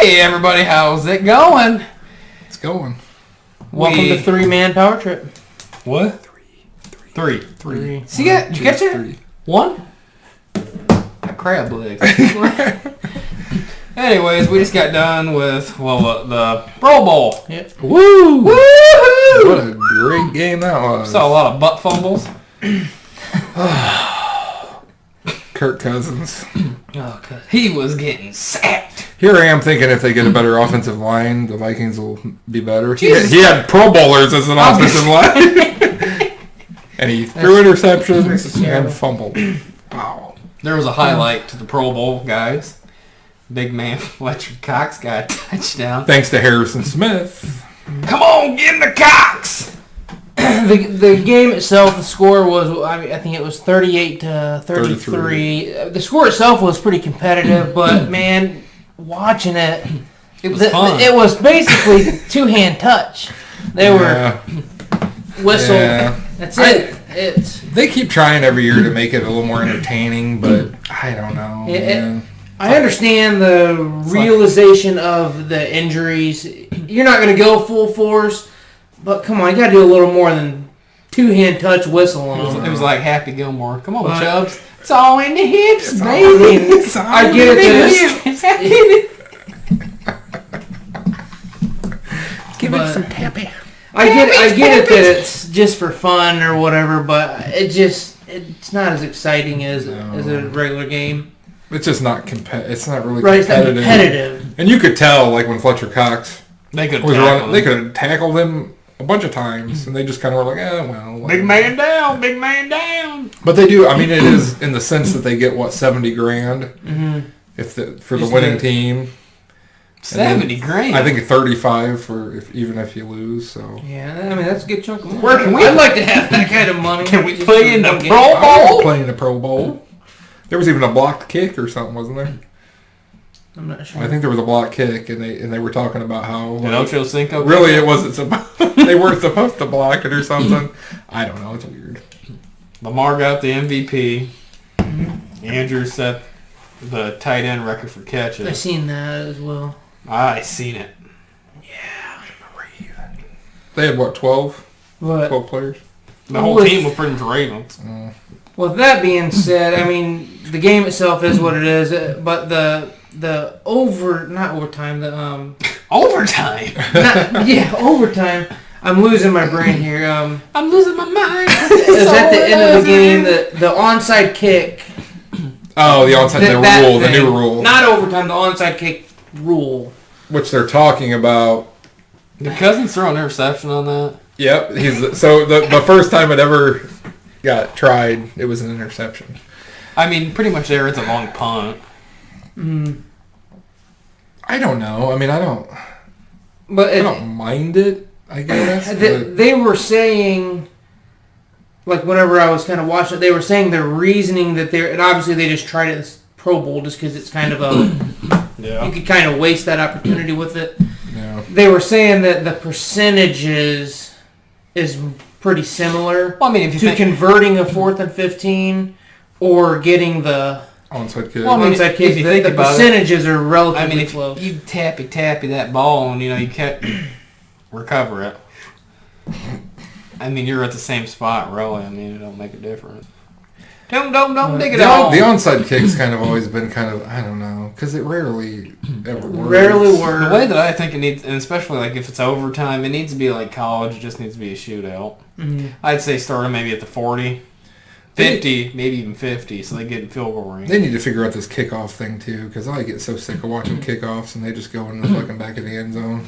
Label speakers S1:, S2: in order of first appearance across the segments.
S1: Hey everybody, how's it going?
S2: It's going.
S3: Welcome to 3-Man Power Trip.
S1: What? Three. See it? Did you catch it?
S2: 3.
S3: 1?
S1: Crab legs. Anyways, we just got done with the Pro Bowl.
S3: Yep.
S2: Woo!
S1: Woohoo!
S2: What a great game that was.
S1: Saw a lot of butt fumbles.
S2: Kirk Cousins.
S1: Oh, cause he was getting sacked.
S2: Here I am thinking if they get a better offensive line, the Vikings will be better. He
S1: Jesus.
S2: had Pro Bowlers as an offensive line. And he threw interceptions and fumbled. Wow.
S1: There was a highlight to the Pro Bowl, guys. Big man Fletcher Cox got a touchdown.
S2: Thanks to Harrison Smith.
S1: Come on, get in the Cox!
S3: The game itself, the score was, I think it was 38-33. The score itself was pretty competitive, but man, watching it,
S1: It was fun.
S3: It was basically two-hand touch. They were whistle.
S2: Yeah.
S3: That's it.
S2: They keep trying every year to make it a little more entertaining, but I don't know.
S3: I understand the realization of the injuries. You're not going to go full force, but come on, you got to do a little more than two-hand touch whistle on them.
S1: It was like Happy Gilmore. Come on, Chubbs. It's all in the hips, baby.
S3: I get it.
S2: Give it some tappy.
S3: I get it that it's just for fun or whatever, but it's not as exciting as a regular game.
S2: It's just not It's not really
S3: Right,
S2: competitive.
S3: it's not competitive.
S2: And you could tell, like when Fletcher Cox
S1: They could
S2: was running, they could have tackled him a bunch of times, and they just kind of were like, well.
S1: Big man down, big man down.
S2: But they do. I mean, it is in the sense that they get what $70,000 for the winning team.
S1: 70 grand.
S2: I think 35 for even if you lose. So
S3: Yeah, I mean that's a good chunk of money.
S1: Where can we-
S3: I'd like to have that kind of money.
S1: Can we
S3: just
S1: play
S3: for
S1: in the
S3: one game.
S1: Pro
S2: I
S1: Bowl?
S2: was playing the Pro Bowl. There was even a blocked kick or something, wasn't there?
S3: I'm not sure.
S2: I think there was a blocked kick, and they were talking about how
S1: Did Ocho Cinco?
S2: really it wasn't supposed. They weren't supposed to block it or something. I don't know. It's weird.
S1: Lamar got the MVP. Andrew set the tight end record for
S3: I
S1: catches.
S3: seen that as well.
S1: I seen it.
S2: They had what 12
S3: But
S2: players.
S1: The whole team was pretty much Ravens.
S3: with that being said, I mean the game itself is what it is, but the overtime.
S1: Overtime.
S3: Overtime. I'm losing my brain here.
S1: I'm losing my mind.
S3: It was at the end of the game, the onside kick.
S2: Oh, the onside the new rule,
S3: Not overtime, the onside kick rule.
S2: which they're talking about.
S1: Did Cousins throw an interception on that?
S2: Yep, the first time it ever got tried, it was an interception.
S1: I mean, pretty much there. It's a long punt.
S2: I don't know. I mean, I don't mind it, I guess.
S3: They were saying, like whenever I was kind of watching it, they were saying their reasoning that and obviously they just tried it in this Pro Bowl just because it's kind of you could kind of waste that opportunity with it.
S2: Yeah.
S3: They were saying that the percentages is pretty similar
S1: Well, I mean, if you
S3: to
S1: think,
S3: converting a 4th and 15 or getting the
S2: Onside kick.
S1: Well, I mean,
S3: onside
S1: if
S3: kick.
S1: you
S3: The
S1: think about it,
S3: percentages are relatively
S1: I mean, if
S3: close.
S1: you tappy that ball and you can't recover it. I mean, you're at the same spot, really. I mean, it don't make a difference. Don't dig it out.
S2: The onside kick's kind of always been kind of, I don't know, because it rarely ever works.
S3: Rarely works.
S1: The way that I think it needs, and especially like if it's overtime, it needs to be like college. It just needs to be a shootout. I'd say start them maybe at the 40, 50, maybe even 50, so they get in field goal range.
S2: They need to figure out this kickoff thing, too, because I get so sick of watching kickoffs, and they just go in the fucking back of the end zone.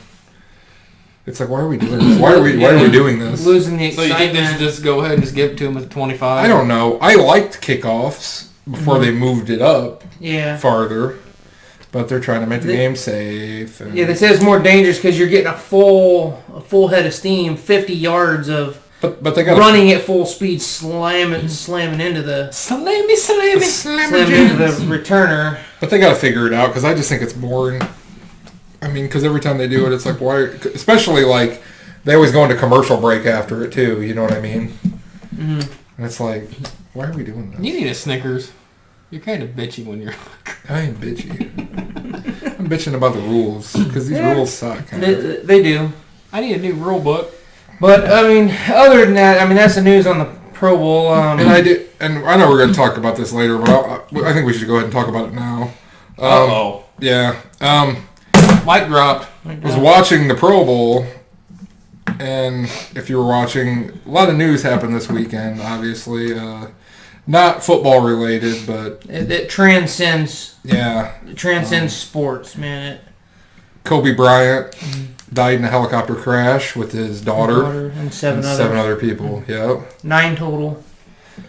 S2: It's like, why are we doing this? Why are we doing this?
S3: Losing the
S1: So
S3: excitement.
S1: you think they should just go ahead and just give it to them at the 25?
S2: I don't know. I liked kickoffs before they moved it up farther, but they're trying to make the game safe. And
S3: Yeah, they say it's more dangerous because you're getting a full head of steam, 50 yards of
S2: but they got
S3: running at full speed, slamming into the
S1: Slammy.
S3: into the returner.
S2: But they got to figure it out because I just think it's boring. I mean, because every time they do it, it's like, why? Especially like they always go into commercial break after it too. You know what I mean? And it's like, why are we doing this?
S1: You need a Snickers. You're kind of bitchy when you're...
S2: I ain't bitchy. I'm bitching about the rules because these rules suck.
S3: They do.
S1: I need a new rule book.
S3: But I mean, other than that, I mean that's the news on the Pro Bowl.
S2: And I know we're going to talk about this later, but I think we should go ahead and talk about it now. Yeah.
S1: Mic dropped.
S2: I was watching the Pro Bowl, and if you were watching, a lot of news happened this weekend. Obviously, not football related, but
S3: it transcends.
S2: Yeah,
S3: it transcends sports, man.
S2: Kobe Bryant died in a helicopter crash with his daughter
S3: and seven
S2: other people. Yep,
S3: 9 total.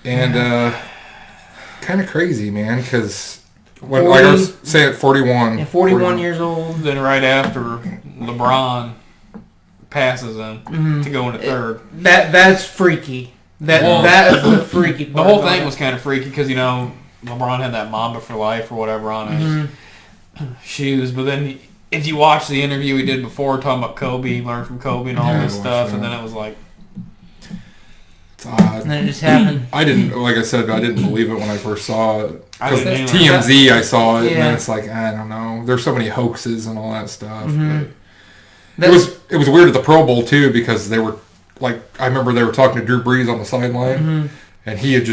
S2: And kind of crazy, man, because when I was saying 41,
S3: yeah, 41 years old.
S1: Then right after LeBron passes him to go into third.
S3: That's freaky. That is the freaky part.
S1: The whole thing was kind of freaky because, you know, LeBron had that Mamba for life or whatever on his shoes. But then if you watch the interview he did before talking about Kobe, he learned from Kobe and all this stuff, and then it was like...
S2: It's odd.
S3: And then it just happened.
S2: I didn't believe it when I first saw it. Because TMZ, I saw it, and then it's like, I don't know. There's so many hoaxes and all that stuff. But it was weird at the Pro Bowl, too, because they were... Like, I remember they were talking to Drew Brees on the sideline, and he had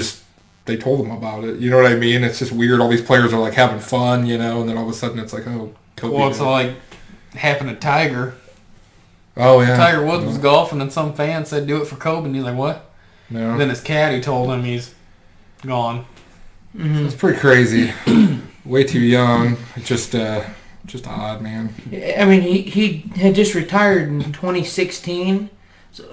S2: they told him about it. You know what I mean? It's just weird. All these players are, like, having fun, you know, and then all of a sudden it's like, oh, Kobe.
S1: Well, it's like happened to Tiger.
S2: Oh, yeah.
S1: Tiger Woods was golfing, and some fan said, do it for Kobe, and he's like, what?
S2: No.
S1: And then his caddy told him he's gone.
S2: So it's pretty crazy. Way too young. It's just odd, man.
S3: I mean, he had just retired in 2016.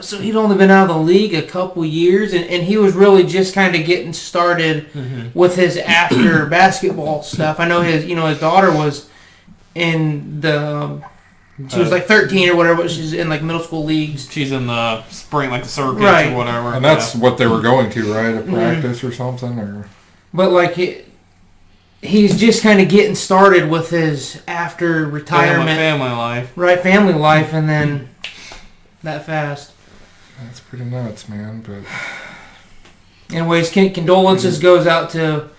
S3: So he'd only been out of the league a couple years, and he was really just kind of getting started with his after basketball stuff. I know his daughter was in she was like 13 or whatever, but she's in like middle school leagues.
S1: She's in the spring, like the circuit or whatever.
S2: And that's what they were going to, right? A practice or something, or.
S3: But like he's just kind of getting started with his after retirement
S1: family life,
S3: right? Family life, and then. That fast.
S2: That's pretty nuts, man. But
S3: anyways, condolences goes out to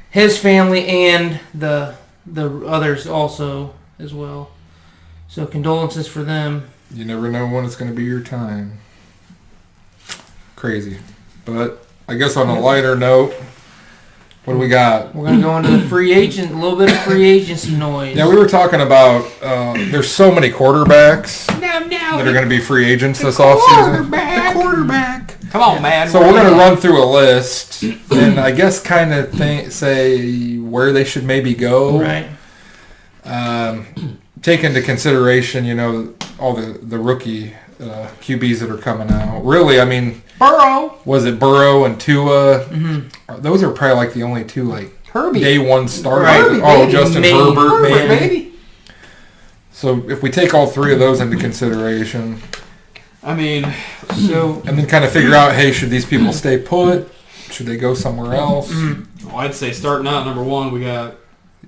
S3: his family and the others also as well. So condolences for them.
S2: You never know when it's going to be your time. Crazy. But I guess on a lighter note, what do we got?
S3: We're going to go into the a little bit of free agency noise.
S2: Yeah, we were talking about there's so many quarterbacks that are going to be free agents this offseason. The quarterback.
S1: Come on, man.
S2: So we're going to run through a list and I guess kind of say where they should maybe go.
S3: Right.
S2: Take into consideration, you know, all the rookie QBs that are coming out. Really, I mean...
S1: Burrow.
S2: Was it Burrow and Tua? Those are probably like the only two
S1: Herbie.
S2: Day one starters.
S1: Herbie,
S2: Justin Herbert,
S1: baby.
S2: So if we take all three of those into consideration,
S1: I mean,
S2: and then kind of figure out, hey, should these people stay put? Should they go somewhere else?
S1: Well, I'd say starting out number one, we got.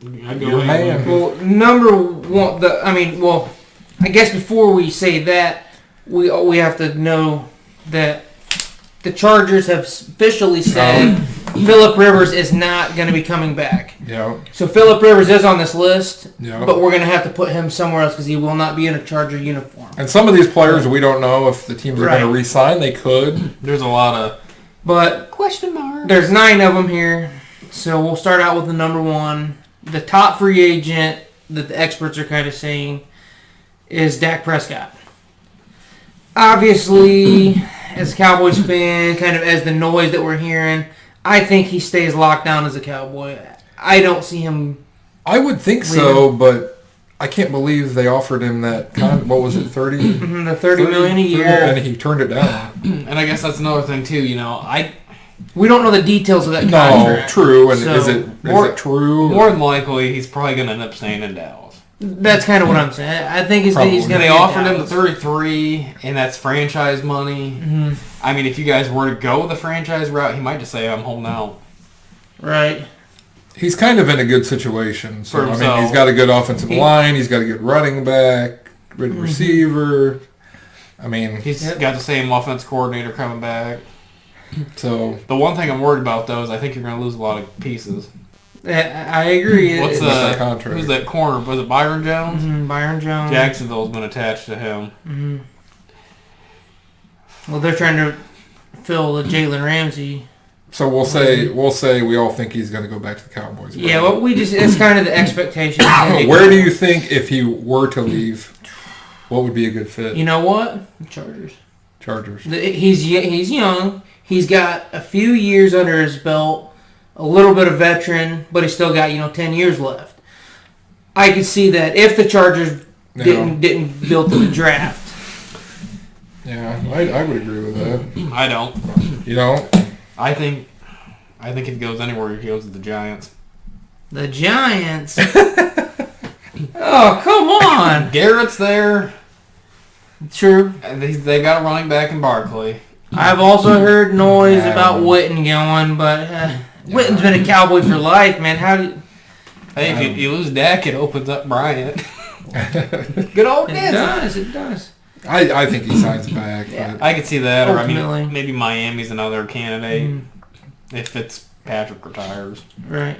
S1: I'd go
S2: Your man.
S3: Well, number one, I guess before we say that, we have to know that. The Chargers have officially said Phillip Rivers is not going to be coming back.
S2: Yeah.
S3: So Phillip Rivers is on this list,
S2: yeah.
S3: But we're going to have to put him somewhere else because he will not be in a Charger uniform.
S2: And some of these players, we don't know if the teams are going to re-sign. They could.
S1: There's a lot of
S3: question marks. There's 9 of them here, so we'll start out with the number one. The top free agent that the experts are kind of saying is Dak Prescott. Obviously, as a Cowboys fan, kind of as the noise that we're hearing, I think he stays locked down as a Cowboy. I don't see him...
S2: I would think so, but I can't believe they offered him that what was it, 30?
S3: The $30 million a year.
S2: And he turned it down.
S1: And I guess that's another thing, too, you know,
S3: we don't know the details of that contract.
S2: No, true. And is it true?
S1: More than likely, he's probably going to end up staying in Dallas.
S3: That's kind of what I'm saying. I think he's going to.
S1: They offered him the 33, and that's franchise money. I mean, if you guys were to go the franchise route, he might just say, "I'm home now."
S3: Right.
S2: He's kind of in a good situation. So I mean, he's got a good offensive line. He's got a good running back, good receiver. I mean,
S1: he's got the same offense coordinator coming back.
S2: So
S1: the one thing I'm worried about though is I think you're going to lose a lot of pieces.
S3: I agree.
S1: What's
S2: that contract?
S1: Who's that corner? Was it Byron Jones?
S3: Mm-hmm, Byron Jones.
S1: Jacksonville's been attached to him.
S3: Mm-hmm. Well, they're trying to fill the Jalen Ramsey.
S2: So we'll say we all think he's going to go back to the Cowboys.
S3: Yeah, well, it's kind of the expectation.
S2: Where do you think if he were to leave, what would be a good fit?
S3: You know what? Chargers. He's young. He's got a few years under his belt, a little bit of veteran, but he's still got 10 years left. I could see that if the Chargers didn't build to the draft.
S2: Yeah, I would agree with that.
S1: I don't.
S2: You don't?
S1: I think if he goes anywhere, he goes to the Giants.
S3: The Giants? Oh, come on.
S1: Garrett's there.
S3: True.
S1: They got a running back in Barkley.
S3: I've also heard noise about Witten going, but Witten's been a Cowboy for life, man.
S1: Hey, if you lose Dak, it opens up Bryant. Good old Kansas.
S3: It does.
S2: I think he signs back.
S3: Yeah.
S2: But
S1: I could see that,
S3: Ultimately.
S1: or I mean, maybe Miami's another candidate if Fitzpatrick retires.
S3: Right.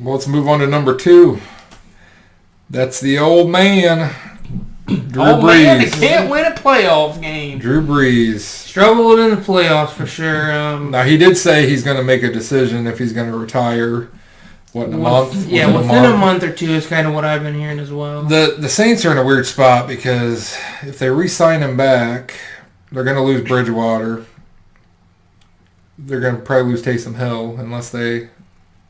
S2: Well, let's move on to number 2. That's the old man, Drew Brees.
S1: Man, they can't win a playoff game.
S2: Drew Brees.
S3: Struggled in the playoffs for sure.
S2: Now, he did say he's going to make a decision if he's going to retire. What, in a month?
S3: Yeah, within a month or two is kind of what I've been hearing as well.
S2: The Saints are in a weird spot because if they re-sign him back, they're going to lose Bridgewater. They're going to probably lose Taysom Hill unless they,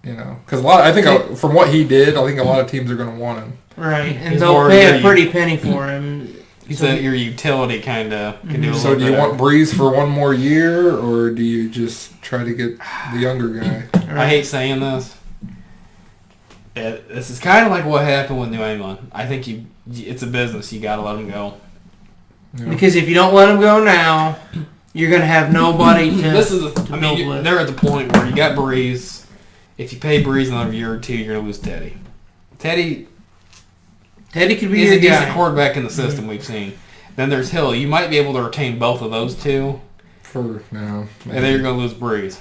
S2: because from what he did, I think a lot of teams are going to want him.
S3: Right, and they'll pay a pretty penny for him.
S1: He's your utility kind of can do a little
S2: So do you
S1: better.
S2: want Breeze for one more year, or do you just try to get the younger guy?
S3: Right.
S1: I hate saying this. This is kind of like what happened with New England. I think it's a business. You got to let them go.
S2: Yeah.
S3: Because if you don't let them go now, you're going to have nobody to build with.
S1: They're at the point where you got Breeze. If you pay Breeze another year or two, you're going to lose Teddy. Teddy
S3: could be
S1: He's
S3: your
S1: a decent
S3: guy.
S1: quarterback in the system we've seen. Then there's Hill. You might be able to retain both of those two,
S2: For now,
S1: and then you're going to lose Breeze.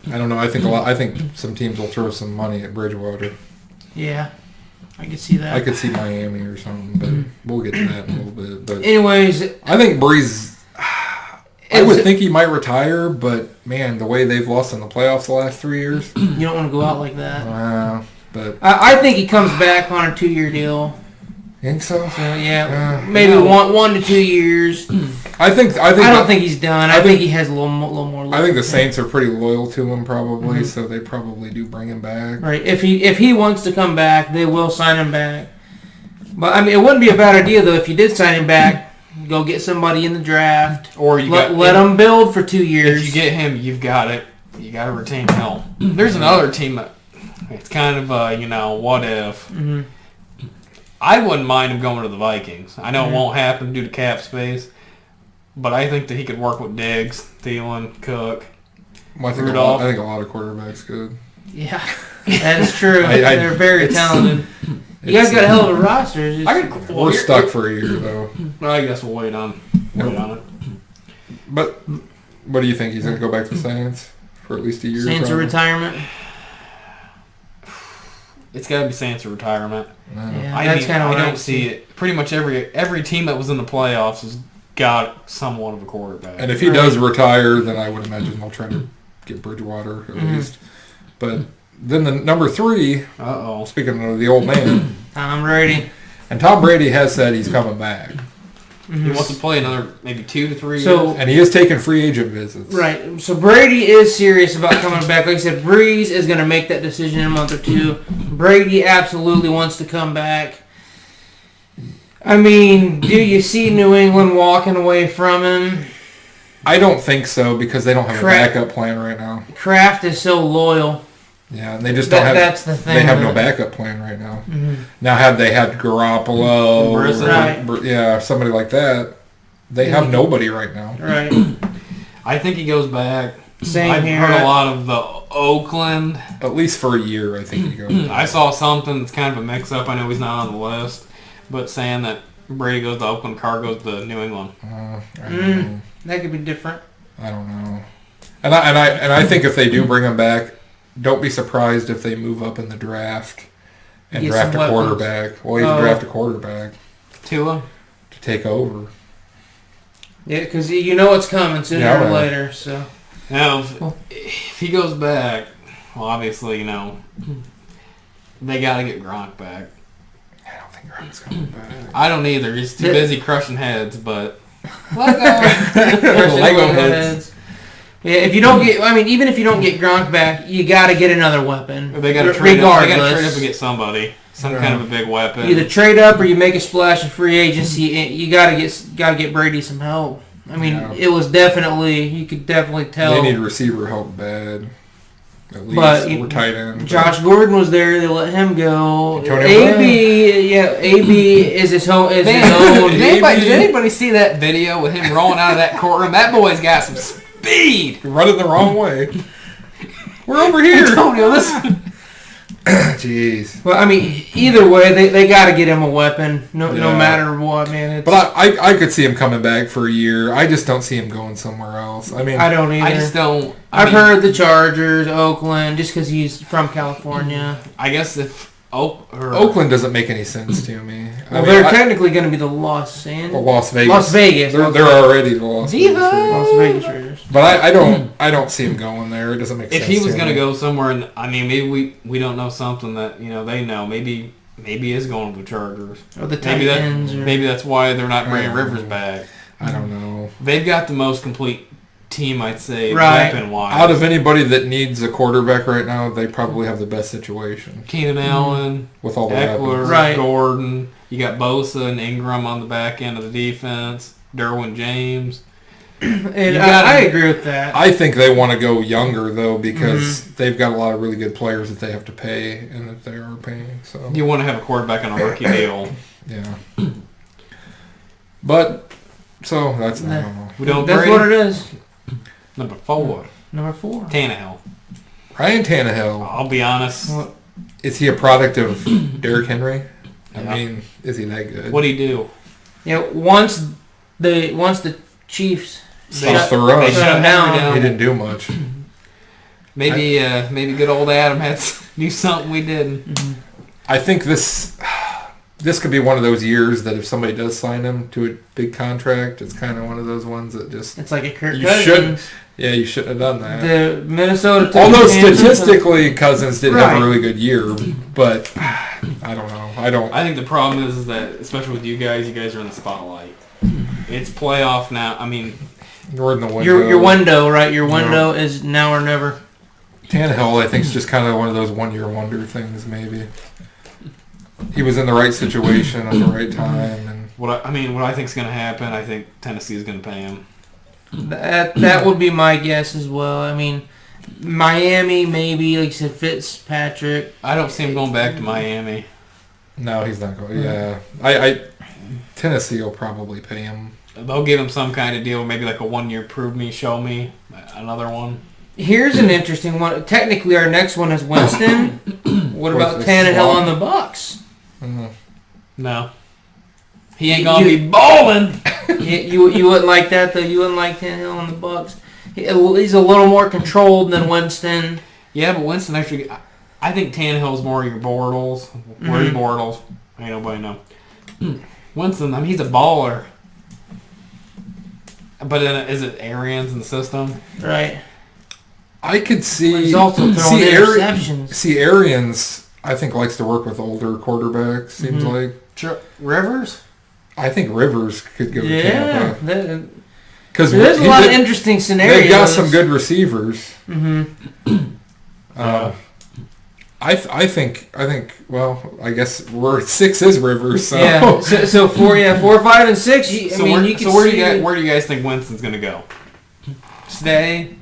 S2: I don't know. I think some teams will throw some money at Bridgewater.
S3: Yeah, I could see that.
S2: I could see Miami or something, but we'll get to that in a little bit. But
S3: anyways,
S2: I think Breeze. I would think he might retire, but man, the way they've lost in the playoffs the last 3 years.
S3: You don't want to go out like that.
S2: But
S3: I think he comes back on a 2-year deal.
S2: think so.
S3: So yeah, maybe 1 to 2 years.
S2: I don't
S3: think he's done. I think he has a little more.
S2: I think the Saints are pretty loyal to him, probably, so they probably do bring him back.
S3: Right. If he wants to come back, they will sign him back. But I mean, it wouldn't be a bad idea though if you did sign him back. Go get somebody in the draft, or let them build for 2 years.
S1: If you get him, you got to retain Hill. There's another team that it's kind of what if.
S3: Mm-hmm.
S1: I wouldn't mind him going to the Vikings. I know it won't happen due to cap space, but I think that he could work with Diggs, Thielen, Cook,
S2: Well,
S1: Rudolph.
S2: I think a lot of quarterbacks could.
S3: Yeah, that is true. They're very talented. You guys got a hell of a roster.
S2: We're stuck for a year, though.
S1: Well, I guess we'll wait on it.
S2: But what do you think? He's going to go back to the Saints for at least a year?
S3: Saints or retirement?
S1: It's got to be Saints or retirement.
S3: Yeah,
S1: I
S3: that's kind of
S1: I don't see it. Pretty much every team that was in the playoffs has got somewhat of a quarterback.
S2: And if he does retire, then I would imagine they'll try to get Bridgewater at least. But then the number 3, speaking of the old man,
S3: Tom Brady.
S2: And Tom Brady has said he's coming back.
S1: He wants to play another maybe 2 to 3 years.
S2: And he is taking free agent visits.
S3: Right. So Brady is serious about coming back. Like I said, Breeze is going to make that decision in a month or 2. Brady absolutely wants to come back. I mean, do you see New England walking away from him?
S2: I don't think so because they don't have a backup plan right now.
S3: Kraft is so loyal.
S2: Yeah, and they just don't have.
S3: That's the thing.
S2: They have no backup plan right now. Mm-hmm. Now, had they had Garoppolo, or somebody like that, they have nobody right now.
S3: Right.
S1: I think he goes back.
S3: I've
S1: heard a lot of the Oakland.
S2: At least for a year, I think he goes back.
S1: I saw something that's kind of a mix-up. I know he's not on the list, but saying that Brady goes to Oakland, Carr goes to New England.
S2: I don't know.
S3: That could be different.
S2: I don't know. And I think if they do bring him back, don't be surprised if they move up in the draft and
S3: Get
S2: draft a
S3: some weapons.
S2: quarterback. Well, even draft a quarterback
S1: Tua.
S2: to take over.
S3: Yeah, because you know it's coming sooner or later. So
S1: now, if he goes back, well, obviously, you know, they got to get Gronk back.
S2: I don't think Gronk's coming back.
S1: I don't either. He's too busy crushing heads, but
S3: Lego heads. Yeah, if you don't get, I mean, even if you don't get Gronk back, you got to get another weapon.
S1: They got to trade up. They got to trade up and get somebody, some kind of a big weapon.
S3: Either trade up or you make a splash in free agency. You got to get Brady some help. I mean, it was definitely, you could definitely tell.
S2: They need receiver help bad. At least we're tight end.
S3: Josh Gordon was there. They let him go.
S2: AB
S3: is his own.
S1: Did anybody see that video with him rolling out of that courtroom? That boy's got some speed.
S2: You're running the wrong way. We're over here.
S1: Antonio, listen.
S2: Jeez.
S3: Well, I mean, either way, they got to get him a weapon, no matter what, man.
S2: But I could see him coming back for a year. I just don't see him going somewhere else. I mean,
S3: I don't either.
S1: I just don't.
S3: I've heard the Chargers, Oakland, just because he's from California.
S1: I guess if
S2: Oakland doesn't make any sense to me.
S3: Well, they're technically going to be the Las Vegas.
S2: Las Vegas. They're already the Las
S3: Vegas Raiders.
S2: But I don't see him going there. It doesn't make sense.
S1: If he was going to go somewhere, and I mean, maybe we don't know something that they know. Maybe he is going to the Chargers.
S3: Or the Titans.
S1: Maybe that's why they're not bringing Rivers back.
S2: I don't know.
S1: They've got the most complete team, I'd say, weapon-wise.
S2: Out of anybody that needs a quarterback right now, they probably have the best situation.
S1: Keenan Allen,
S2: with all the
S1: Eckler, Gordon. You got Bosa and Ingram on the back end of the defense. Derwin James.
S3: And I agree with that.
S2: I think they want to go younger, though, because they've got a lot of really good players that they have to pay and that they are paying. So
S1: you want to have a quarterback on a rookie deal.
S2: Yeah. But, so that's, I don't know.
S3: That's what it is.
S1: Number 4. Tannehill.
S2: Ryan Tannehill.
S1: I'll be honest.
S2: Is he a product of Derrick Henry? I mean, is he that good?
S1: What'd he do?
S3: Yeah, once the Chiefs
S2: shut him
S3: down,
S2: he didn't do much.
S1: Maybe good old Adam had knew something we didn't.
S2: I think this could be one of those years that if somebody does sign him to a big contract, it's kind of one of those ones that just...
S3: It's like a Kirk Cousins.
S2: You shouldn't have done that.
S3: The Minnesota...
S2: Although statistically, Cousins did have a really good year, but I don't know. I think
S1: the problem is that, especially with you guys are in the spotlight. It's playoff now. I mean...
S2: You're in the window.
S3: Your window, right? Your window is now or never.
S2: Tannehill, I think, is just kind of one of those one-year wonder things, maybe. He was in the right situation at the right time, and
S1: what I think is going to happen, I think Tennessee is going to pay him.
S3: That would be my guess as well. I mean, Miami maybe, like you said, Fitzpatrick.
S1: I don't see him going back to Miami.
S2: No, he's not going. Yeah, Tennessee will probably pay him.
S1: They'll give him some kind of deal, maybe like a 1 year prove me, show me, another one.
S3: Here's an interesting one. Technically, our next one is Winston. What about Tannehill on the Bucs?
S1: No. He ain't going to be balling.
S3: You wouldn't like that, though? You wouldn't like Tannehill on the Bucs? He's a little more controlled than Winston.
S1: Yeah, but Winston actually... I think Tannehill's more your Bortles. Where's Bortles? Ain't nobody know. Winston, I mean, he's a baller. But then, is it Arians in the system?
S3: Right.
S2: I could see...
S3: But he's also throwing interceptions.
S2: See, Arians, I think, likes to work with older quarterbacks, seems like.
S1: Rivers?
S2: I think Rivers could go to Tampa.
S3: Because there's a lot of interesting scenarios.
S2: They've got some good receivers. I think. Well, I guess 6 is Rivers. So.
S3: Yeah. So 4, 5, and 6.
S1: Where do you guys think Winston's going to go? Stay.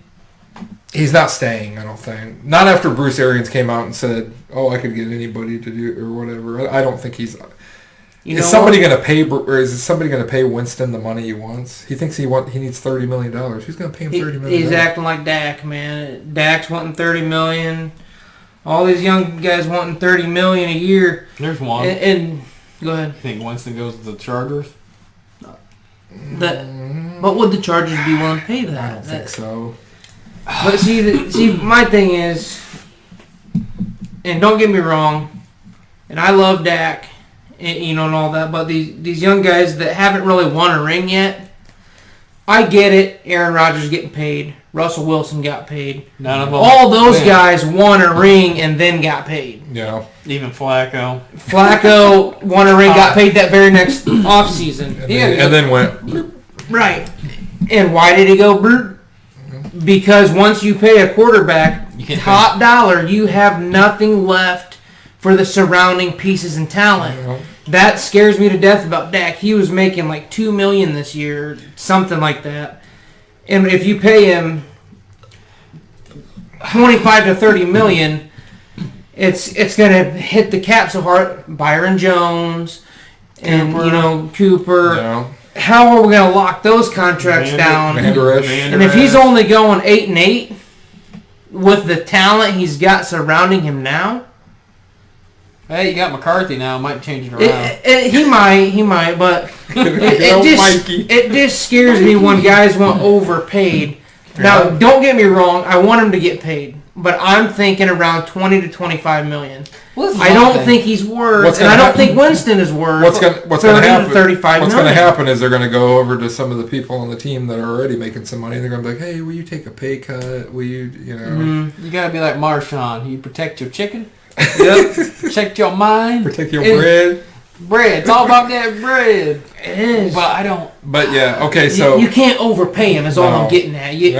S2: He's not staying. I don't think. Not after Bruce Arians came out and said, "Oh, I could get anybody to do or whatever." I don't think he's. Is somebody going to pay? Or is somebody going to pay Winston the money he wants? He thinks he needs $30 million. Who's going to pay him $30 million?
S3: He's acting like Dak, man. Dak's wanting $30 million. All these young guys wanting $30 million a year.
S1: There's one.
S3: And go ahead.
S1: You think Winston goes to the Chargers?
S3: But would the Chargers be willing to pay that?
S2: I don't think so.
S3: But see, my thing is, and don't get me wrong, and I love Dak, and all that, but these young guys that haven't really won a ring yet, I get it. Aaron Rodgers getting paid. Russell Wilson got paid.
S1: None of them.
S3: All those guys won a ring and then got paid.
S2: Yeah.
S1: Even Flacco.
S3: Flacco won a ring, got paid that very next offseason.
S2: And then went.
S3: Right. And why did he go brr? Because once you pay a quarterback top dollar, you have nothing left for the surrounding pieces and talent.
S2: Yeah.
S3: That scares me to death about Dak. He was making like $2 million this year, something like that. And if you pay him $25 to $30 million, it's going to hit the cap so hard. Byron Jones and Cooper.
S2: Yeah.
S3: How are we going to lock those contracts down? And if he's only going 8-8 with the talent he's got surrounding him now,
S1: hey, you got McCarthy now. Might change it around.
S3: He might, but it just scares me when guys want overpaid. Now, don't get me wrong. I want him to get paid, but I'm thinking around $20 to $25 million. I don't think he's worth, and I don't think Winston is worth.
S2: What's going to happen?
S3: $30 to $35 million.
S2: What's going to happen is they're going to go over to some of the people on the team that are already making some money. They're going to be like, "Hey, will you take a pay cut? Will you,
S1: You got to be like Marshawn. You protect your chicken.
S3: Yep.
S1: Protect your mind.
S2: Protect your bread.
S1: Bread. It's all about that bread.
S3: It is.
S1: But I don't.
S2: But yeah, okay, so
S3: you can't overpay him. Is all I'm getting at. You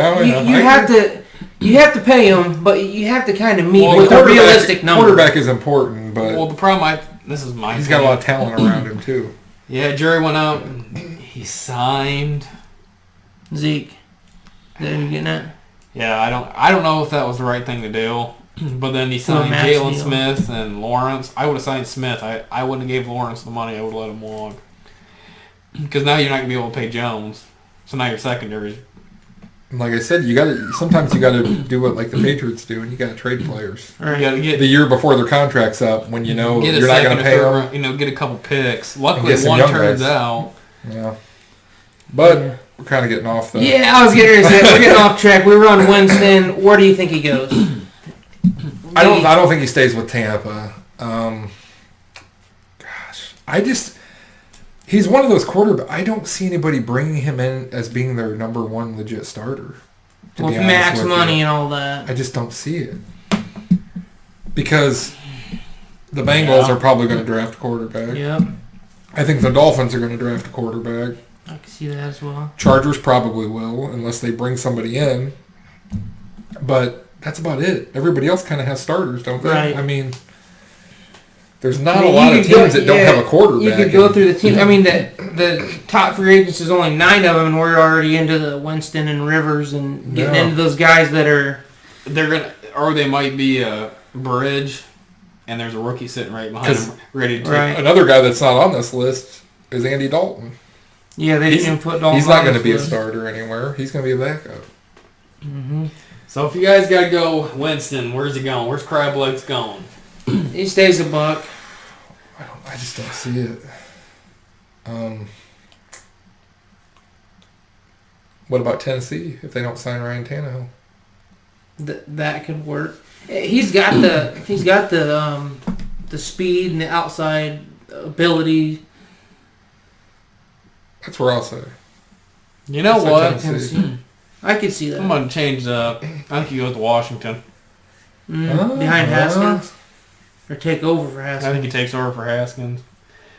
S3: have to pay him, but you have to kind of meet with a realistic number.
S2: Quarterback is important, but
S1: the problem this is my.
S2: He's got a lot of talent around him too.
S1: Yeah, Jerry went out. And he signed
S3: Zeke. There you getting at?
S1: Yeah, I don't know if that was the right thing to do. But then he signed Jalen Smith and Lawrence. I would have signed Smith. I wouldn't have gave Lawrence the money. I would have let him walk. Because now you're not going to be able to pay Jones. So now your secondary.
S2: Like I said, sometimes you got to do what like the Patriots do, and you got to trade players.
S1: Or you got to get
S2: the year before their contract's up, when you're not going to pay them.
S1: Get a couple picks. Luckily, one turns out.
S2: Yeah, but we're kind of getting off the.
S3: Yeah, I was getting ready to say we're getting off track. We were on Winston. Where do you think he goes?
S2: I don't think he stays with Tampa. He's one of those quarterbacks. I don't see anybody bringing him in as being their number one legit starter.
S3: With max money and all that.
S2: I just don't see it. Because the Bengals are probably going to draft a quarterback.
S3: Yep.
S2: I think the Dolphins are going to draft a quarterback.
S3: I can see that as well.
S2: Chargers probably will, unless they bring somebody in. But that's about it. Everybody else kind of has starters, don't they?
S3: Right.
S2: I mean, there's not a lot of teams that don't have a quarterback.
S3: You could go through the team. I mean, the top free agents is only 9 of them, and we're already into the Winston and Rivers and getting into those guys that are.
S1: Or they might be a bridge, and there's a rookie sitting right behind him, ready to take.
S2: Right. Another guy that's not on this list is Andy Dalton.
S3: Yeah, they didn't put Dalton.
S2: He's not going to be a starter anywhere. He's going to be a backup.
S3: Mm-hmm.
S1: So if you guys got to go Winston, where's he going? Where's Crab Legs going?
S3: He stays a buck.
S2: I just don't see it. What about Tennessee if they don't sign Ryan Tannehill?
S3: That could work. He's got the speed and the outside ability.
S2: That's where I'll say.
S1: You know what?
S3: Tennessee. I could see that.
S1: I'm going to change up. I think he goes to Washington.
S3: Behind Haskins? Or take over for Haskins?
S1: I think he takes over for Haskins.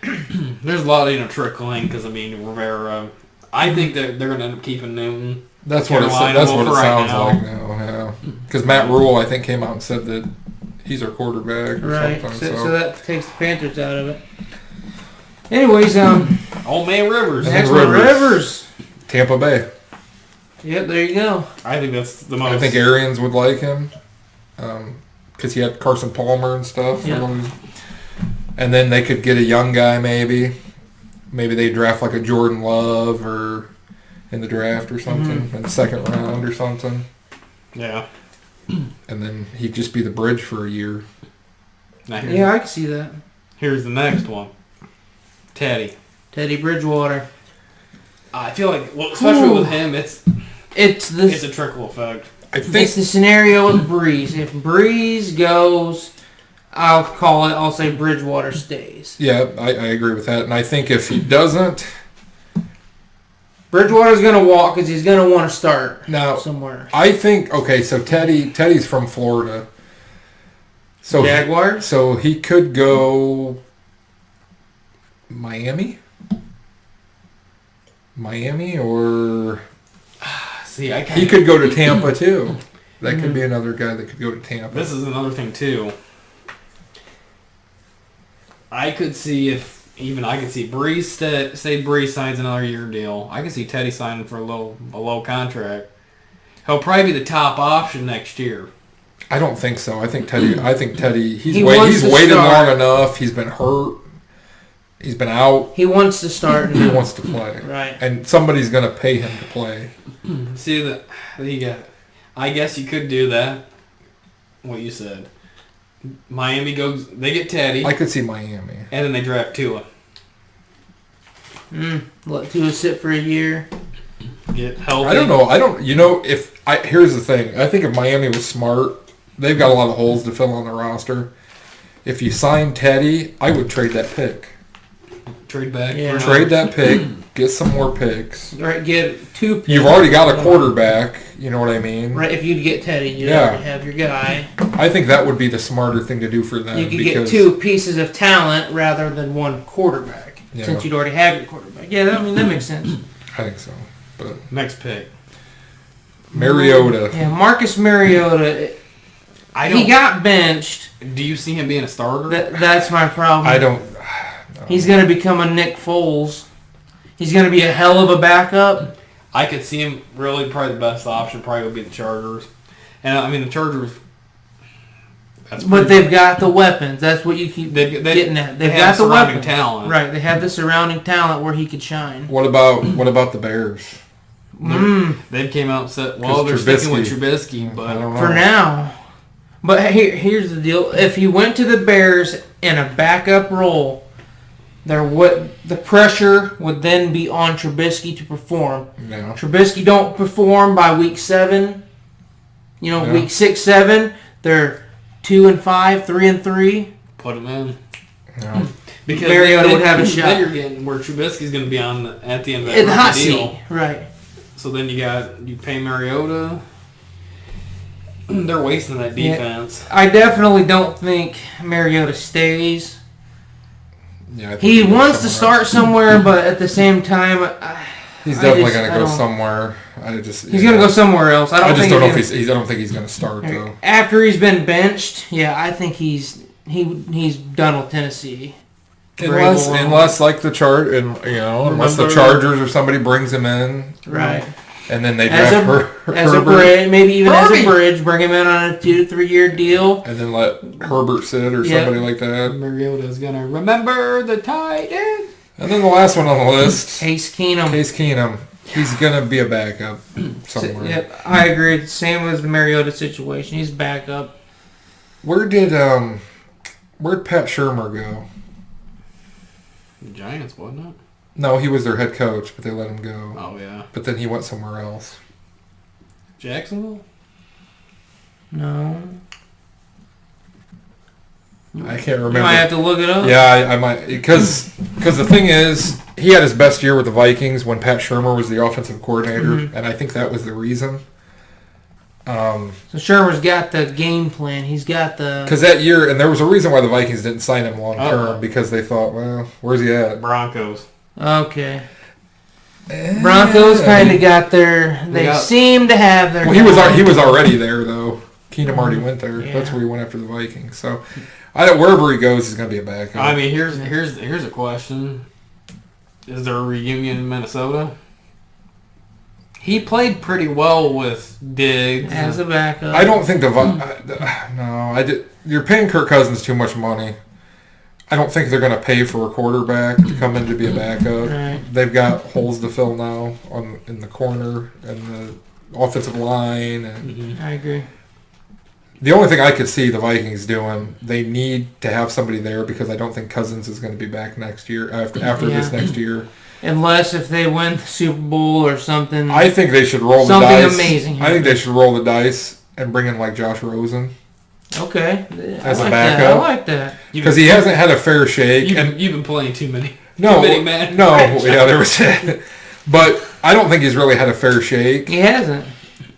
S1: There's a lot of trickling because, Rivera. I think that they're going to end up keeping Newton.
S2: That's what it sounds like now. Yeah. Because Matt Rule, I think, came out and said that he's our quarterback or something.
S3: So that takes the Panthers out of it. Anyways,
S1: Old man Rivers.
S3: Rivers.
S2: Tampa Bay.
S3: Yep, there you go.
S1: I think that's the most.
S2: I think Arians would like him because he had Carson Palmer and stuff.
S3: Yep.
S2: And then they could get a young guy maybe. Maybe they draft like a Jordan Love or in the draft or something in the second round or something.
S1: Yeah.
S2: And then he'd just be the bridge for a year.
S3: Yeah, I can see that.
S1: Here's the next one. Teddy
S3: Bridgewater.
S1: I feel like, especially with him, it's a trickle effect.
S2: I think
S3: it's the scenario with Breeze. If Breeze goes, I'll say Bridgewater stays.
S2: Yeah, I agree with that. And I think if he doesn't...
S3: Bridgewater's going to walk because he's going to want to start somewhere.
S2: I think, okay, so Teddy's from Florida. So
S3: Jaguars?
S2: So he could go Miami or...
S1: See,
S2: he could go to Tampa, too. That could be another guy that could go to Tampa.
S1: This is another thing, too. I could see Breeze say Breeze signs another year deal. I could see Teddy signing for a low contract. He'll probably be the top option next year.
S2: I don't think so. I think Teddy. He's waited long enough. He's been hurt. He's been out.
S3: He wants to start.
S2: He wants to play.
S3: Right.
S2: And somebody's going to pay him to play.
S1: See that? I guess you could do that. What you said. Miami goes. They get Teddy.
S2: I could see Miami.
S1: And then they draft Tua.
S3: Let Tua sit for a year.
S1: Get healthy.
S2: I don't know. Here's the thing. I think if Miami was smart, they've got a lot of holes to fill on the roster. If you sign Teddy, I would trade that pick.
S1: Trade back.
S3: Yeah.
S2: Trade that pick. Get some more picks.
S3: Right. Get 2 picks.
S2: You've already got a quarterback. You know what I mean?
S3: Right. If you'd get Teddy, you'd already have your guy.
S2: I think that would be the smarter thing to do for them.
S3: You could get 2 pieces of talent rather than 1 quarterback.
S2: Yeah.
S3: Since you'd already have your quarterback. Yeah, that makes sense.
S2: I think so. But
S1: next pick.
S2: Mariota.
S3: Yeah, Marcus Mariota. He got benched.
S1: Do you see him being a starter?
S3: That's my problem.
S2: I don't. No.
S3: He's going to become a Nick Foles. He's going to be a hell of a backup.
S1: I could see him probably the best option probably would be the Chargers. And I mean the Chargers.
S3: But they've got the weapons. That's what you keep getting at. They've got the weapons.
S1: Talent.
S3: Right. They have the surrounding talent where he could shine.
S2: What about the Bears?
S1: They came out and said, well, they're sticking with Trubisky, but
S3: for now. But here's the deal: if he went to the Bears in a backup role, the pressure would then be on Trubisky to perform.
S2: Yeah.
S3: Trubisky don't perform by week 7. Week 6, 7, they're 2-5, 3-3.
S1: Put him in.
S2: Yeah.
S1: Because
S3: Mariota would have a shot.
S1: Then you're getting where Trubisky's going to be at the end of
S3: that
S1: hot
S3: deal. Right.
S1: So then you pay Mariota. They're wasting that defense.
S3: Yeah. I definitely don't think Mariota stays.
S2: Yeah,
S3: he wants to start somewhere, but at the same time,
S2: he's definitely going to go somewhere. He's
S3: going to go somewhere else. I don't
S2: think he's going to start though.
S3: After he's been benched, I think he's done with Tennessee.
S2: Unless like the unless the Chargers or somebody brings him in,
S3: right?
S2: And then they draft
S3: Herbert. Maybe even as a bridge, bring him in on a 2 to 3 year deal.
S2: And then let Herbert sit or somebody like that.
S1: Mariota's going to remember the tight end.
S2: And then the last one on the list.
S3: Case Keenum.
S2: He's going to be a backup somewhere.
S3: Yep, I agree. Same as the Mariota situation. He's backup.
S2: Where'd Pat Shurmur go?
S1: The Giants, wasn't it?
S2: No, he was their head coach, but they let him go.
S1: Oh, yeah.
S2: But then he went somewhere else.
S1: Jacksonville?
S3: No.
S2: I can't remember.
S3: You might have to look it up.
S2: Yeah, I might. Because the thing is, he had his best year with the Vikings when Pat Shurmur was the offensive coordinator, and I think that was the reason.
S3: So Shurmur's got the game plan. He's got the...
S2: Because that year, and there was a reason why the Vikings didn't sign him long term, because they thought, well, where's he at?
S1: Broncos.
S3: Okay. Broncos kind of got their... They seem to have their...
S2: Well, he was already there, though. Keenum already went there. Yeah. That's where he went after the Vikings. So, wherever he goes, he's going to be a backup.
S1: I mean, here's a question. Is there a reunion in Minnesota? He played pretty well with Diggs.
S3: As a backup.
S2: I don't think you're paying Kirk Cousins too much money. I don't think they're going to pay for a quarterback to come in to be a backup.
S3: Right.
S2: They've got holes to fill now in the corner and the offensive line. And
S3: I agree.
S2: The only thing I could see the Vikings doing, they need to have somebody there because I don't think Cousins is going to be back next year after this next year.
S3: Unless if they win the Super Bowl or something.
S2: I think they should roll the dice.
S3: Something amazing.
S2: I think they should roll the dice and bring in like Josh Rosen.
S3: Okay.
S2: As
S3: I
S2: a
S3: like
S2: backup.
S3: that. I like that.
S2: Because he hasn't had a fair shake.
S1: You've been playing too many.
S2: No,
S1: too many man.
S2: no, yeah, there was. But I don't think he's really had a fair shake.
S3: He hasn't.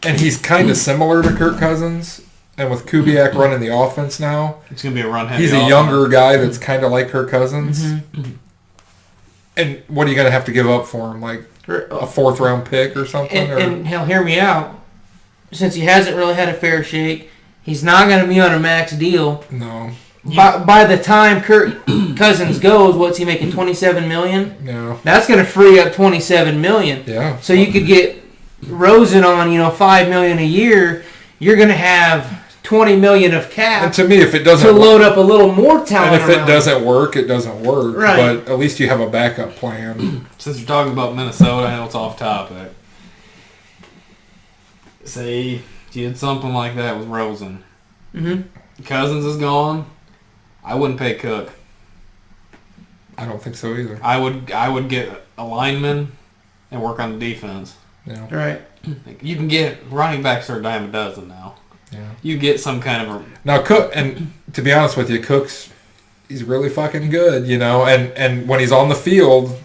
S2: And he's kind of similar to Kirk Cousins. And with Kubiak running the offense now,
S1: it's going to be a run heavy.
S2: He's a younger guy that's kind of like Kirk Cousins.
S3: Mm-hmm.
S2: And what are you going to have to give up for him? Like a 4th round pick or something?
S3: And he'll hear me out. Since he hasn't really had a fair shake, he's not going to be on a max deal.
S2: No.
S3: By the time Kirk Cousins goes, what's he making? $27 million?
S2: Yeah.
S3: That's going to free up $27 million.
S2: Yeah.
S3: So you could get Rosen on, $5 million a year. You're going to have $20 million of cap.
S2: And to me, if it doesn't
S3: to load up a little more talent,
S2: and if it doesn't work, it doesn't work.
S3: Right.
S2: But at least you have a backup plan.
S1: Since you're talking about Minnesota, I know it's off topic. Say you did something like that with Rosen.
S3: Mm-hmm.
S1: Cousins is gone. I wouldn't pay Cook.
S2: I don't think so either.
S1: I would get a lineman and work on the defense.
S2: Yeah.
S3: Right.
S1: You can get running backs are a dime a dozen now.
S2: Yeah.
S1: You get some kind of a...
S2: Now, Cook, and to be honest with you, he's really fucking good, and when he's on the field,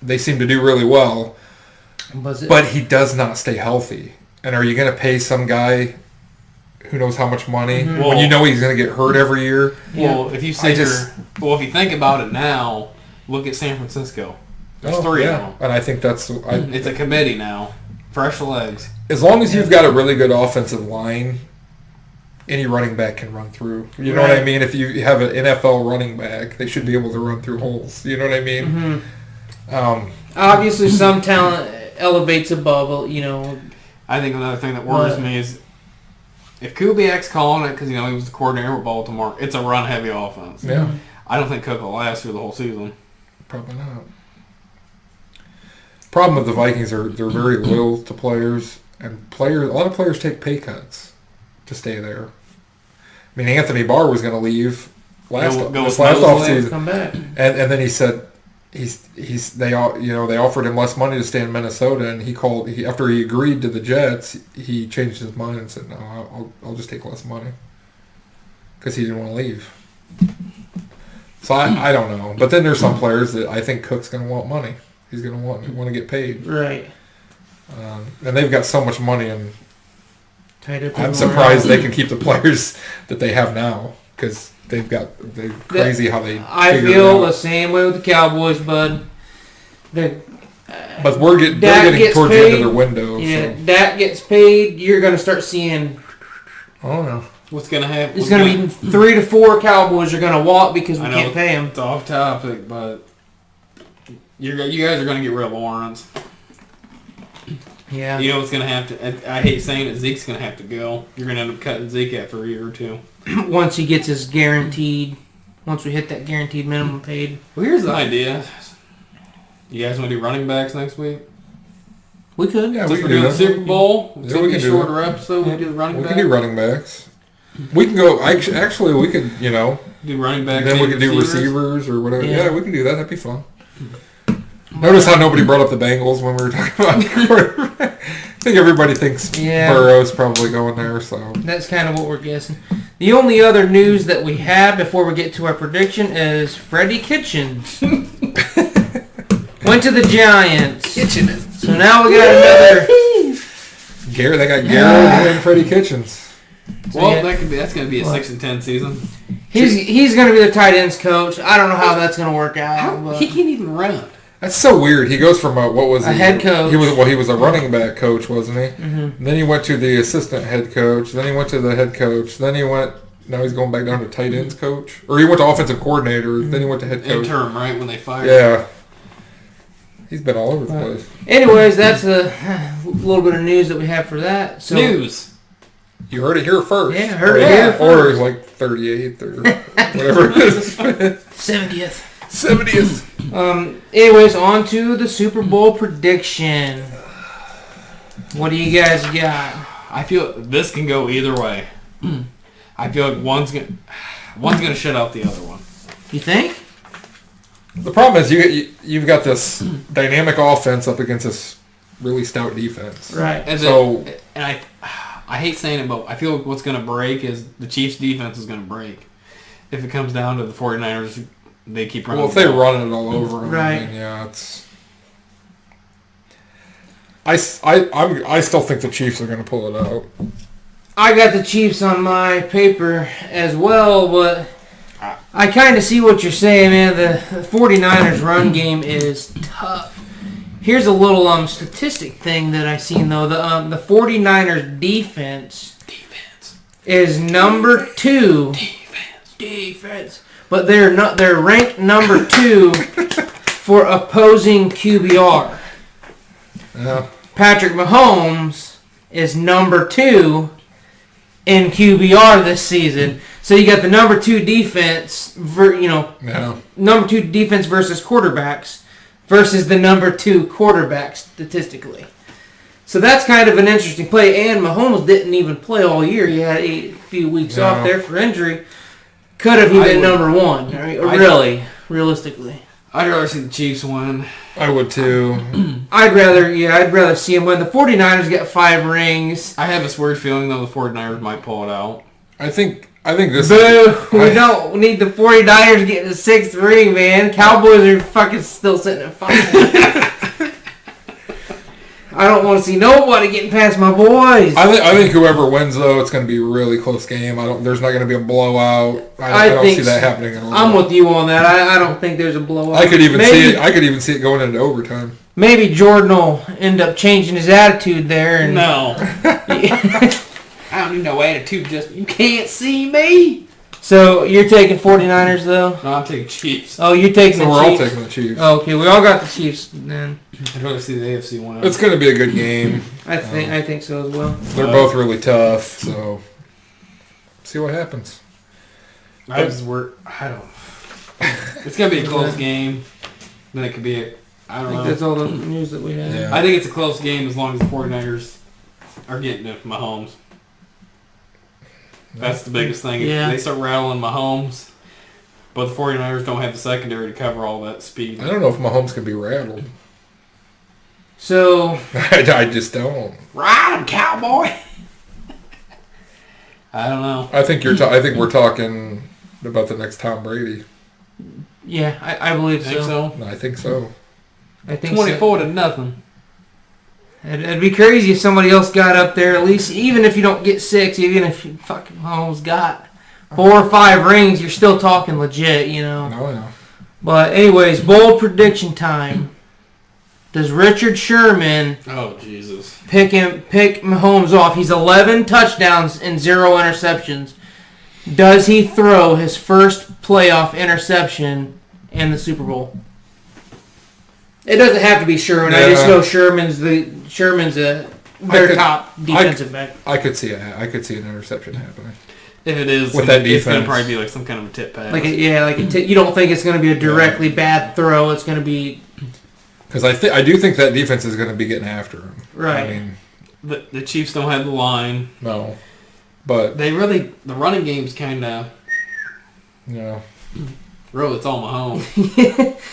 S2: they seem to do really well. But he does not stay healthy. And are you going to pay some guy who knows how much money when you know he's going to get hurt every year?
S1: Well, if you if you think about it now, look at San Francisco. There's 3 of them.
S2: And I think it's
S1: a committee now. Fresh legs.
S2: As long as you've got a really good offensive line, any running back can run through. You know what I mean? If you have an NFL running back, they should be able to run through holes. You know what I mean?
S3: Mm-hmm. Obviously, some talent elevates above,
S1: I think another thing that worries me is if Kubiak's calling it because, he was the coordinator with Baltimore, it's a run-heavy offense.
S2: Yeah.
S1: I don't think Cook will last through the whole season.
S2: Probably not. Problem with the Vikings they're very loyal to players, and a lot of players take pay cuts to stay there. I mean, Anthony Barr was going to leave last offseason,
S3: come back,
S2: and then he said they offered him less money to stay in Minnesota, and after he agreed to the Jets, he changed his mind and said, no, I'll just take less money because he didn't want to leave. So I don't know, but then there's some players that I think Cook's going to want money. He's going to want to get paid.
S3: Right.
S2: And they've got so much money, and I'm
S3: surprised
S2: surprised they can keep the players that they have now because they're crazy how they.
S3: I feel the same way with the Cowboys, bud.
S2: But they're getting towards the end of their window.
S3: Yeah, so. Dak gets paid. You're going to start seeing.
S2: Oh no.
S1: What's going to happen?
S3: It's going to be 3 to 4 Cowboys are going to walk because we can't pay them.
S1: It's off topic, but you guys are going to get rid of Lawrence.
S3: Yeah.
S1: You know what's going to have to... I hate saying it, Zeke's going to have to go. You're going to end up cutting Zeke after a year or two.
S3: Once he gets his guaranteed... Once we hit that guaranteed minimum paid.
S1: Well, here's the idea. You guys want to do running backs next week?
S3: We could.
S2: Yeah,
S1: we can do the Super Bowl. It's going to be a shorter episode.
S2: Yeah.
S1: We do the running backs.
S2: We can do running backs. We can go... Actually, we could,
S1: do running backs.
S2: Then we can do receivers or whatever. Yeah, we can do that. That'd be fun.
S3: Notice
S2: how nobody brought up the Bengals when we were talking about quarterback. I think everybody thinks Burrow's probably going there, so...
S3: That's kind of what we're guessing. The only other news that we have before we get to our prediction is Freddie Kitchens. Went to the Giants. So now we got another...
S2: They got Garrett and Freddie Kitchens.
S1: Well, that's going to be a 6-10 season.
S3: He's going to be the tight ends coach. I don't know how that's going to work out.
S1: He can't even run.
S2: That's so weird. He goes from a
S3: head coach.
S2: He was a running back coach, wasn't he?
S3: Mm-hmm.
S2: Then he went to the assistant head coach. Then he went to the head coach. Now he's going back down to tight ends coach. Or he went to offensive coordinator. Mm-hmm. Then he went to head coach.
S1: Interim, right, when they fired
S2: him. He's been all over the place.
S3: Anyways, that's a little bit of news that we have for that. So,
S1: news.
S2: You heard it here first.
S3: Yeah, heard it here first.
S2: Or it's like 38th or whatever it is.
S3: 70th.
S2: 70th.
S3: Anyways, on to the Super Bowl prediction. What do you guys got?
S1: I feel this can go either way. I feel like one's gonna shut out the other one.
S3: You think?
S2: The problem is you've got this dynamic offense up against this really stout defense.
S3: Right.
S1: And I hate saying it, but I feel like what's going to break is the Chiefs' defense is going to break. If it comes down to the 49ers, they keep running.
S2: Well, if they run it all over them,
S3: right?
S2: I mean, yeah, it's. I still think the Chiefs are going to pull it out.
S3: I got the Chiefs on my paper as well, but I kind of see what you're saying, man. The 49ers run game is tough. Here's a little statistic thing that I seen though. The 49ers defense is number 2. Defense. But they're ranked number 2 for opposing QBR.
S2: Yeah.
S3: Patrick Mahomes is number 2 in QBR this season. So you got the number 2 defense, number 2 defense versus quarterbacks versus the number 2 quarterback statistically. So that's kind of an interesting play. And Mahomes didn't even play all year. He had a few weeks off there for injury. Could have been number 1, right? Realistically.
S1: I'd rather see the Chiefs win.
S2: I would too.
S3: I'd rather see him win. The 49ers get 5 rings.
S1: I have this weird feeling though the 49ers might pull it out.
S2: I think this.
S3: Boo! We don't need the 49ers getting the 6th ring, man. Cowboys are fucking still sitting at 5. I don't want to see nobody getting past my boys.
S2: I think whoever wins though, it's going to be a really close game. There's not going to be a blowout. I don't see that happening at all.
S3: I'm with you on that. I don't think there's a blowout.
S2: I could even see it going into overtime.
S3: Maybe Jordan will end up changing his attitude there. And
S1: no. I don't need no attitude. Just you can't see me.
S3: So you're taking 49ers though?
S1: No, I'm taking Chiefs.
S3: Oh, you're taking the Chiefs.
S2: We're all taking the Chiefs.
S3: Oh, okay, we all got the Chiefs then.
S1: I'd rather see the AFC win.
S2: It's going to be a good game.
S3: I think so as well.
S2: They're both really tough, so see what happens.
S1: It's going to be a close game. Then it could be I don't know.
S3: That's all the news that we have.
S2: Yeah.
S1: I think it's a close game as long as the 49ers are getting to Mahomes. That's the biggest thing. If they start rattling Mahomes, but the 49ers don't have the secondary to cover all that speed.
S2: I don't know if Mahomes can be rattled.
S3: So
S2: I just don't.
S1: Ride him, cowboy. I don't know.
S2: I think I think we're talking about the next Tom Brady.
S3: Yeah, I believe
S1: so.
S2: I think so.
S3: I think
S1: 24-0.
S3: It'd be crazy if somebody else got up there, at least, even if you don't get 6, even if you fucking almost got 4 or 5 rings, you're still talking legit, you know.
S2: No, yeah.
S3: But anyways, bold prediction time. Does Richard Sherman pick Mahomes off? He's 11 touchdowns and 0 interceptions. Does he throw his first playoff interception in the Super Bowl? It doesn't have to be Sherman. I just know Sherman's their top defensive back.
S2: I could see an interception happening.
S1: If it is,
S2: with that defense,
S1: it's going to probably be like some kind of a tip pass.
S3: You don't think it's going to be a directly bad throw. It's going to be
S2: because I do think that defense is going to be getting after him.
S3: Right.
S2: I mean,
S1: the Chiefs don't have the line.
S2: No, but
S1: the running game's kind of Really, it's all Mahomes.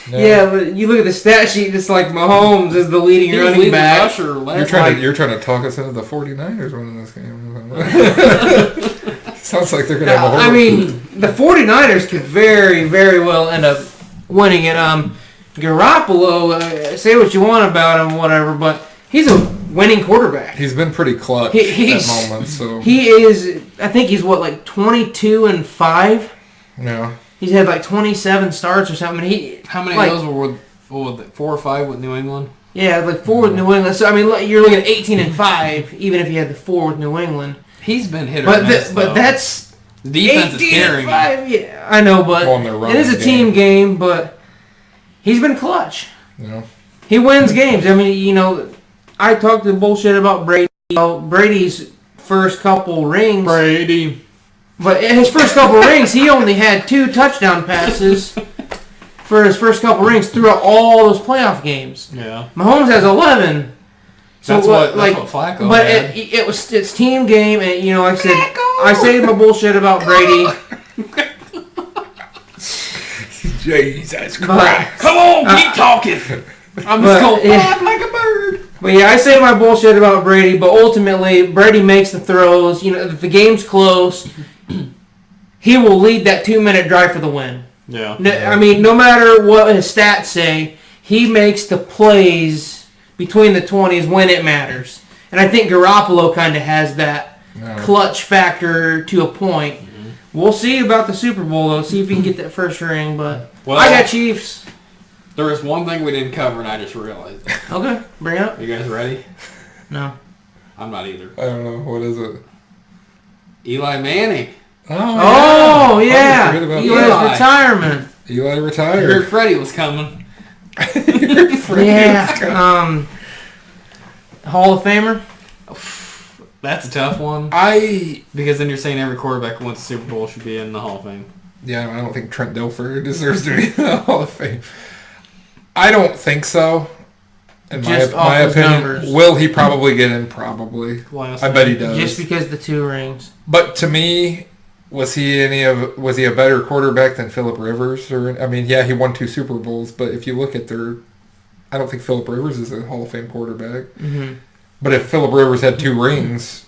S3: Yeah, but you look at the stat sheet, it's like Mahomes is the leading running back.
S2: You're trying to talk us into the 49ers winning this game. Sounds like they're going to have a horrible...
S3: I mean, the 49ers could very, very well end up winning it. Garoppolo, say what you want about him, whatever, but he's a winning quarterback.
S2: He's been pretty clutch at moments. So.
S3: He is, I think he's, 22-5?
S2: Yeah.
S3: He's had 27 starts or something.
S1: How many of those were with 4 or 5 with New England?
S3: Yeah, 4 with New England. So, I mean, you're looking at 18-5, even if you had the 4 with New England.
S1: He's been hit or miss,
S3: but that's...
S1: The defense is carrying him.
S3: Yeah, I know, but it is a team game, but he's been clutch.
S2: Yeah.
S3: He wins games. I mean, I talked the bullshit about Brady. Brady's first couple rings. But in his first couple rings, he only had 2 touchdown passes for his first couple rings throughout all those playoff games.
S1: Yeah.
S3: Mahomes has 11. So
S1: that's what Flacco
S3: but
S1: had.
S3: it's team game, and like I say my bullshit about Brady.
S2: Jesus Christ!
S1: Come on, keep talking. I'm just going to flap like a bird.
S3: But yeah, I say my bullshit about Brady, but ultimately Brady makes the throws. You know, if the game's close, he will lead that 2-minute drive for the win.
S1: Yeah.
S3: I mean, no matter what his stats say, he makes the plays between the 20s when it matters. And I think Garoppolo kind of has that clutch factor to a point. Mm-hmm. We'll see about the Super Bowl, though. See if he can get that first ring. But I got Chiefs.
S1: There is one thing we didn't cover, and I just realized.
S3: Okay, bring it up.
S1: Are you guys ready?
S3: No.
S1: I'm not either.
S2: I don't know. What is it?
S1: Eli Manning.
S3: Oh, yeah. Eli's retirement.
S2: Eli
S1: I
S2: retired.
S1: heard Freddie was coming.
S3: Yeah. Hall of Famer?
S1: That's a tough one. Because then you're saying every quarterback who wins the Super Bowl should be in the Hall of Fame.
S2: Yeah, I don't think Trent Dilfer deserves to be in the Hall of Fame. I don't think so. In my opinion, numbers. Will he probably get in? Probably. I bet he does.
S3: Just because the 2 rings.
S2: But to me, was he a better quarterback than Phillip Rivers? Yeah, he won 2 Super Bowls, but if you look at I don't think Phillip Rivers is a Hall of Fame quarterback.
S3: Mm-hmm.
S2: But if Phillip Rivers had 2 rings,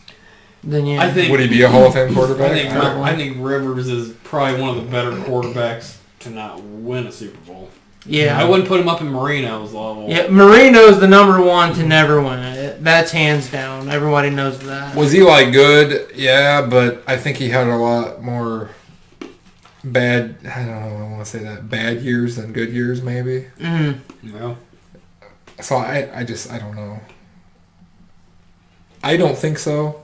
S3: then yeah,
S2: would he be a Hall of Fame quarterback?
S1: I think Rivers is probably one of the better quarterbacks to not win a Super Bowl.
S3: Yeah.
S1: I wouldn't put him up in Marino's level.
S3: Yeah, Marino's the number 1 to never win it. That's hands down. Everybody knows that.
S2: Was Eli good? Yeah, but I think he had a lot more bad, I don't know, I want to say that, bad years than good years maybe.
S3: Mm-hmm.
S1: Yeah.
S2: So I don't know. I don't think so,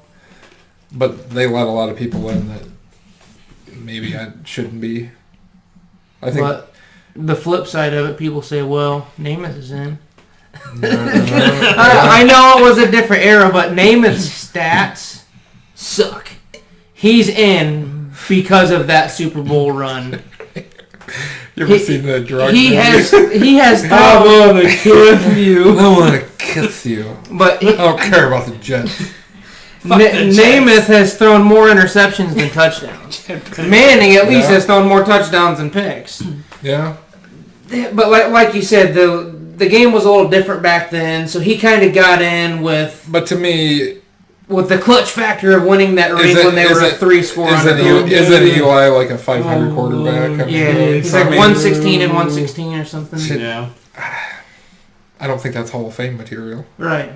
S2: but they let a lot of people in that maybe I shouldn't be. I think.
S3: But the flip side of it, people say, well, Namath is in. I know it was a different era, but Namath's stats suck. He's in because of that Super Bowl run.
S2: You ever seen that drug movie?
S3: He has I want to kiss you.
S2: I want to kiss you.
S3: But
S2: I don't care about the Jets.
S3: Namath has thrown more interceptions than touchdowns. Manning at least has thrown more touchdowns than picks.
S2: Yeah.
S3: But like you said, the game was a little different back then, so he kind of got in with.
S2: But to me,
S3: with the clutch factor of winning that ring when they were a 3-score underdog.
S2: Isn't Eli like a 500 quarterback?
S3: He's like 116 and 116 or something.
S1: Yeah.
S2: I don't think that's Hall of Fame material.
S3: Right.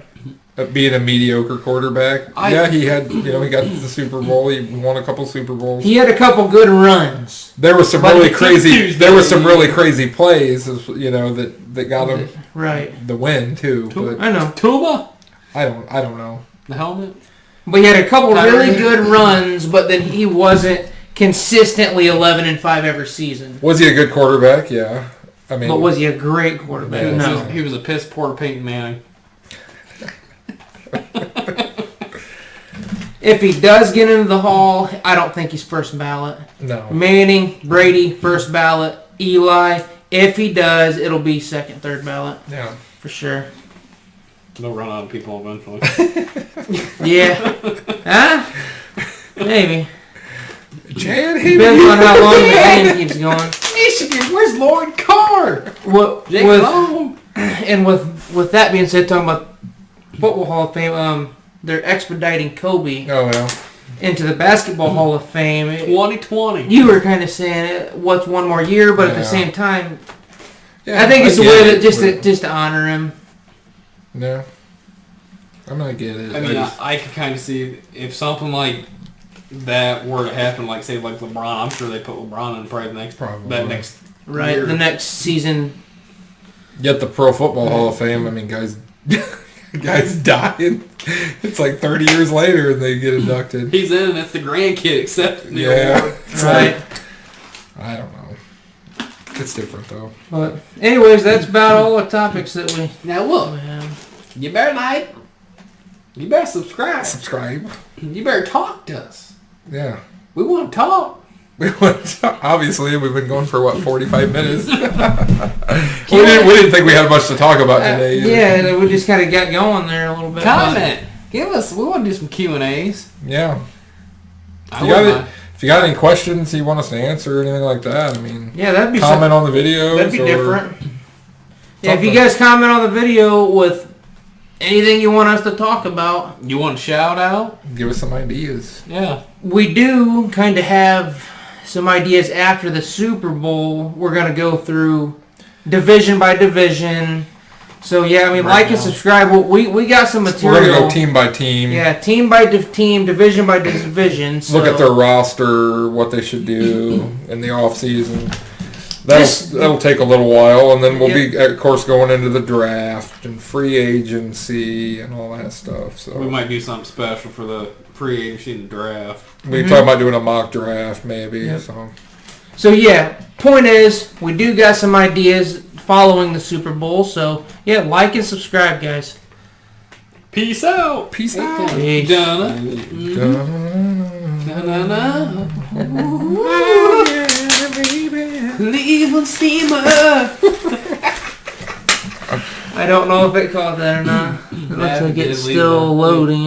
S2: Being a mediocre quarterback. He had, he got the Super Bowl. He won a couple Super Bowls.
S3: He had a couple good runs.
S2: There was some really crazy. There was some really crazy plays, that got him the win too. But
S3: I know.
S1: Tuba.
S2: I don't know.
S1: The helmet.
S3: But he had a couple really good runs, but then he wasn't consistently 11-5 every season.
S2: Was he a good quarterback? Yeah. But
S3: was he a great quarterback? No.
S1: He was a piss poor Peyton Manning.
S3: If he does get into the Hall, I don't think he's first ballot.
S2: No.
S3: Manning, Brady, first ballot. Eli, if he does, it'll be second, third ballot.
S2: Yeah.
S3: For sure.
S1: They'll run out of people eventually.
S3: Yeah. Huh? Maybe.
S2: Depends
S3: on how long the game keeps going.
S1: Michigan, where's Lauren Carr?
S3: With that being said, talking about Football Hall of Fame, they're expediting Kobe into the Basketball Hall of Fame.
S1: 2020.
S3: You were kind of saying what's one more year, but at the same time,
S2: I
S3: think it's a way just to honor him.
S2: No. I'm not getting it.
S1: I mean, I could kind of see if something like that were to happen, like say like LeBron. I'm sure they put LeBron in probably the next year.
S3: The next season.
S2: Yet the Pro Football Hall of Fame. I mean, guys dying. It's like 30 years later and they get inducted.
S1: He's in, and it's the grandkid accepting the award.
S3: Right.
S2: I don't know. It's different though.
S3: But anyways, that's about all the topics that we
S1: now look. You better like. You better subscribe. You better talk to us.
S2: Yeah.
S1: We want to talk.
S2: Obviously, we've been going for 45 minutes. we didn't think we had much to talk about today.
S3: Yeah, we just kind of got going there a little bit.
S1: Comment. Give us. We want to do some Q&As.
S2: Yeah. If you got any questions you want us to answer or anything like that, I mean,
S3: that'd be
S2: comment on the videos.
S3: That'd be different. Yeah, if you guys comment on the video with anything you want us to talk about?
S1: You want a shout out?
S2: Give us some ideas.
S1: Yeah.
S3: We do kind of have some ideas after the Super Bowl. We're going to go through division by division. So, yeah, I mean, like and subscribe. We got some material.
S2: We're going to go team by team.
S3: Yeah, team by team, division by division. So.
S2: Look at their roster, what they should do in the off season. That'll take a little while, and then we'll be, of course, going into the draft and free agency and all that stuff. So
S1: we might do something special for the free agency and draft.
S2: We talk about doing a mock draft, maybe.
S3: Yep.
S2: So
S3: yeah, point is, we do got some ideas following the Super Bowl. So yeah, like and subscribe, guys.
S1: Peace out.
S2: Peace out.
S3: Peace.
S1: Cleveland Steamer.
S3: I don't know if it caught that or not. It looks like it's still loading.